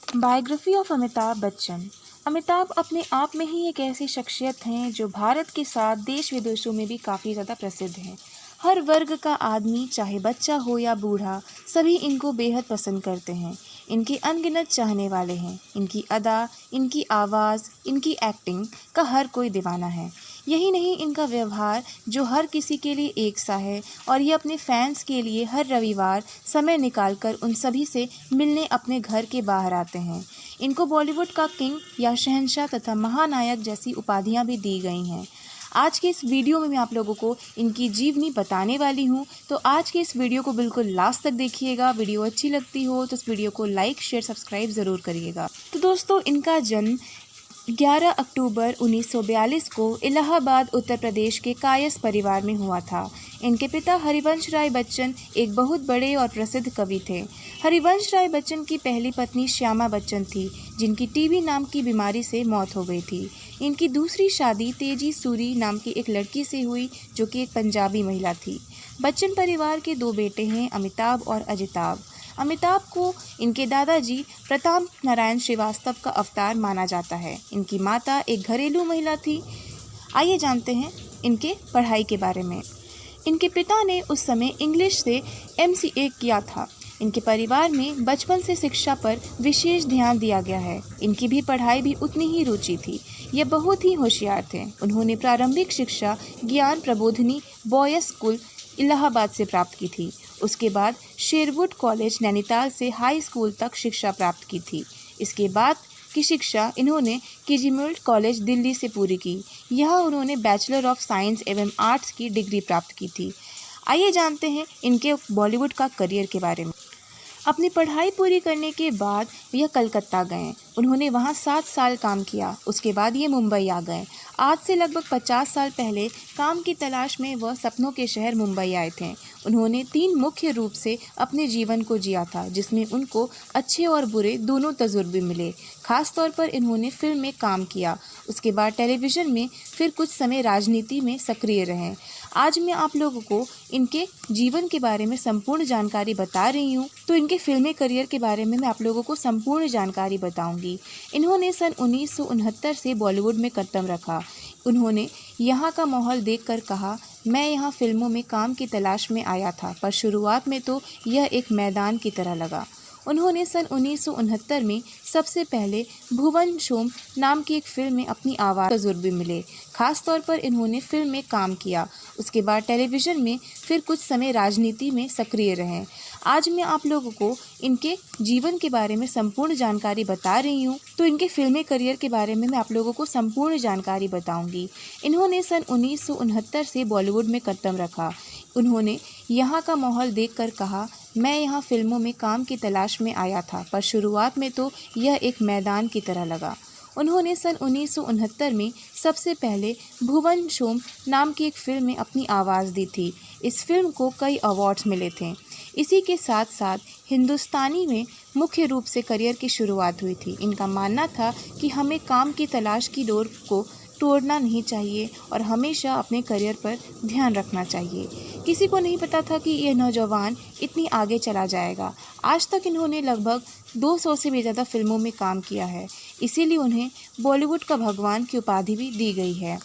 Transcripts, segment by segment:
Biography of Amitabh Bachchan. Amitabh अपने आप में ही एक ऐसी शख्सियत हैं जो भारत के साथ देश विदेशों में भी काफ़ी ज़्यादा प्रसिद्ध हैं। हर वर्ग का आदमी, चाहे बच्चा हो या बूढ़ा, सभी इनको बेहद पसंद करते हैं। इनके अनगिनत चाहने वाले हैं। इनकी अदा, इनकी आवाज़, इनकी एक्टिंग का हर कोई दीवाना है। यही नहीं, इनका व्यवहार जो हर किसी के लिए एक सा है, और ये अपने फैंस के लिए हर रविवार समय निकालकर उन सभी से मिलने अपने घर के बाहर आते हैं। इनको बॉलीवुड का किंग या शहंशाह तथा महानायक जैसी उपाधियां भी दी गई हैं। आज के इस वीडियो में मैं आप लोगों को इनकी जीवनी बताने वाली हूँ, तो आज के इस वीडियो को बिल्कुल लास्ट तक देखिएगा। वीडियो अच्छी लगती हो तो इस वीडियो को लाइक, शेयर, सब्सक्राइब ज़रूर करिएगा। तो दोस्तों, इनका जन्म 11 अक्टूबर 1942 को इलाहाबाद, उत्तर प्रदेश के कायस्थ परिवार में हुआ था। इनके पिता हरिवंश राय बच्चन एक बहुत बड़े और प्रसिद्ध कवि थे। हरिवंश राय बच्चन की पहली पत्नी श्यामा बच्चन थी, जिनकी टीबी नाम की बीमारी से मौत हो गई थी। इनकी दूसरी शादी तेजी सूरी नाम की एक लड़की से हुई, जो कि एक पंजाबी महिला थी। बच्चन परिवार के दो बेटे हैं, अमिताभ और अजिताभ। अमिताभ को इनके दादाजी प्रताप नारायण श्रीवास्तव का अवतार माना जाता है। इनकी माता एक घरेलू महिला थी। आइए जानते हैं इनके पढ़ाई के बारे में। इनके पिता ने उस समय इंग्लिश से MCA किया था। इनके परिवार में बचपन से शिक्षा पर विशेष ध्यान दिया गया है। इनकी भी पढ़ाई भी उतनी ही रुचि थी। ये बहुत ही होशियार थे। उन्होंने प्रारंभिक शिक्षा ज्ञान प्रबोधिनी बॉयज स्कूल इलाहाबाद से प्राप्त की थी। उसके बाद शेरवुड कॉलेज नैनीताल से हाई स्कूल तक शिक्षा प्राप्त की थी। इसके बाद की शिक्षा इन्होंने किजीमुल्ट कॉलेज दिल्ली से पूरी की। यहाँ उन्होंने बैचलर ऑफ साइंस एवं आर्ट्स की डिग्री प्राप्त की थी। आइए जानते हैं इनके बॉलीवुड का करियर के बारे में। अपनी पढ़ाई पूरी करने के बाद यह कलकत्ता गए। उन्होंने वहाँ 7 साल काम किया। उसके बाद ये मुंबई आ गए। आज से लगभग 50 साल पहले काम की तलाश में वह सपनों के शहर मुंबई आए थे। उन्होंने 3 मुख्य रूप से अपने जीवन को जिया था, जिसमें उनको अच्छे और बुरे दोनों तजुर्बे मिले। खास तौर पर इन्होंने फिल्म में काम किया। उसके बाद टेलीविज़न में, फिर कुछ समय राजनीति में सक्रिय रहे। आज मैं आप लोगों को इनके जीवन के बारे में संपूर्ण जानकारी बता रही हूँ। तो इनके फिल्मी करियर के बारे में मैं आप लोगों को संपूर्ण जानकारी बताऊंगी। इन्होंने सन 1969 से बॉलीवुड में कदम रखा। उन्होंने यहाँ का माहौल देखकर कहा, मैं यहाँ फिल्मों में काम की तलाश में आया था, पर शुरुआत में तो यह एक मैदान की तरह लगा। उन्होंने सन 1969 में सबसे पहले भुवन शोम नाम की एक फिल्म में अपनी आवाज़ तजुर्बे मिले। खास तौर पर इन्होंने फिल्म में काम किया। उसके बाद टेलीविज़न में, फिर कुछ समय राजनीति में सक्रिय रहे। आज मैं आप लोगों को इनके जीवन के बारे में संपूर्ण जानकारी बता रही हूँ। तो इनके फिल्मी करियर के बारे में मैं आप लोगों को संपूर्ण जानकारी बताऊंगी। इन्होंने सन 1969 से बॉलीवुड में कदम रखा। उन्होंने यहाँ का माहौल देखकर कहा, मैं यहाँ फिल्मों में काम की तलाश में आया था, पर शुरुआत में तो यह एक मैदान की तरह लगा। उन्होंने सन 1969 में सबसे पहले भुवन शोम नाम की एक फिल्म में अपनी आवाज़ दी थी। इस फिल्म को कई अवार्ड्स मिले थे। इसी के साथ साथ हिंदुस्तानी में मुख्य रूप से करियर की शुरुआत हुई थी। इनका मानना था कि हमें काम की तलाश की डोर को तोड़ना नहीं चाहिए और हमेशा अपने करियर पर ध्यान रखना चाहिए। किसी को नहीं पता था कि यह नौजवान इतनी आगे चला जाएगा। आज तक इन्होंने लगभग 200 से भी ज़्यादा फिल्मों में काम किया है। इसीलिए उन्हें बॉलीवुड का भगवान की उपाधि भी दी गई है।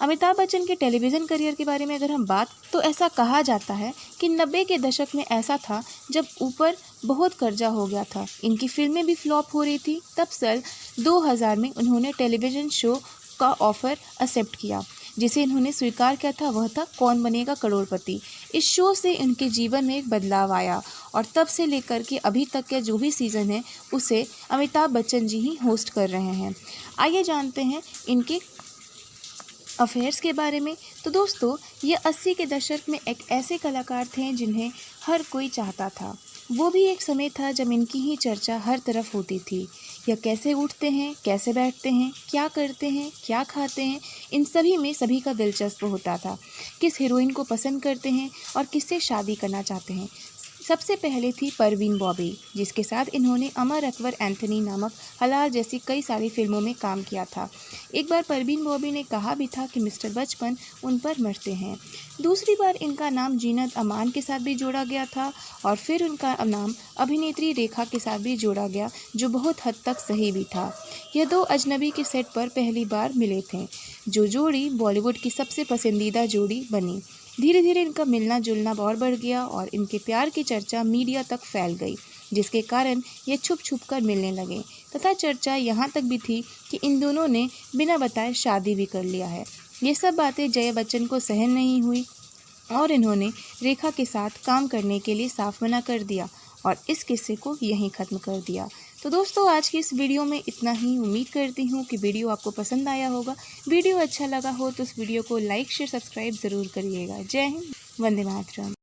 अमिताभ बच्चन के टेलीविज़न करियर के बारे में अगर हम बात, तो ऐसा कहा जाता है कि 90 के दशक में ऐसा था जब ऊपर बहुत कर्जा हो गया था। इनकी फिल्में भी फ्लॉप हो रही थी। तब साल 2000 में उन्होंने टेलीविज़न शो का ऑफ़र एक्सेप्ट किया। जिसे इन्होंने स्वीकार किया था, वह था कौन बनेगा करोड़पति। इस शो से इनके जीवन में एक बदलाव आया और तब से लेकर के अभी तक के जो भी सीज़न है, उसे अमिताभ बच्चन जी ही होस्ट कर रहे हैं। आइए जानते हैं इनके अफेयर्स के बारे में। तो दोस्तों, ये 80 के दशक में एक ऐसे कलाकार थे जिन्हें हर कोई चाहता था। वो भी एक समय था जब इनकी ही चर्चा हर तरफ होती थी। यह कैसे उठते हैं, कैसे बैठते हैं, क्या करते हैं, क्या खाते हैं, इन सभी में सभी का दिलचस्प होता था। किस हीरोइन को पसंद करते हैं और किससे शादी करना चाहते हैं, सबसे पहले थी परवीन बॉबी, जिसके साथ इन्होंने अमर अकबर एंथनी नामक हलाल जैसी कई सारी फिल्मों में काम किया था। एक बार परवीन बॉबी ने कहा भी था कि मिस्टर बचपन उन पर मरते हैं। दूसरी बार इनका नाम जीनत अमान के साथ भी जोड़ा गया था और फिर उनका नाम अभिनेत्री रेखा के साथ भी जोड़ा गया, जो बहुत हद तक सही भी था। यह दो अजनबी के सेट पर पहली बार मिले थे, जो जोड़ी बॉलीवुड की सबसे पसंदीदा जोड़ी बनी। धीरे धीरे इनका मिलना जुलना और बढ़ गया और इनके प्यार की चर्चा मीडिया तक फैल गई, जिसके कारण ये छुप छुप कर मिलने लगे तथा चर्चा यहाँ तक भी थी कि इन दोनों ने बिना बताए शादी भी कर लिया है। ये सब बातें जया बच्चन को सहन नहीं हुई और इन्होंने रेखा के साथ काम करने के लिए साफ मना कर दिया और इस किस्से को यहीं ख़त्म कर दिया। तो दोस्तों, आज की इस वीडियो में इतना ही। उम्मीद करती हूँ कि वीडियो आपको पसंद आया होगा। वीडियो अच्छा लगा हो तो इस वीडियो को लाइक शेयर सब्सक्राइब ज़रूर करिएगा। जय हिंद, वंदे मातरम।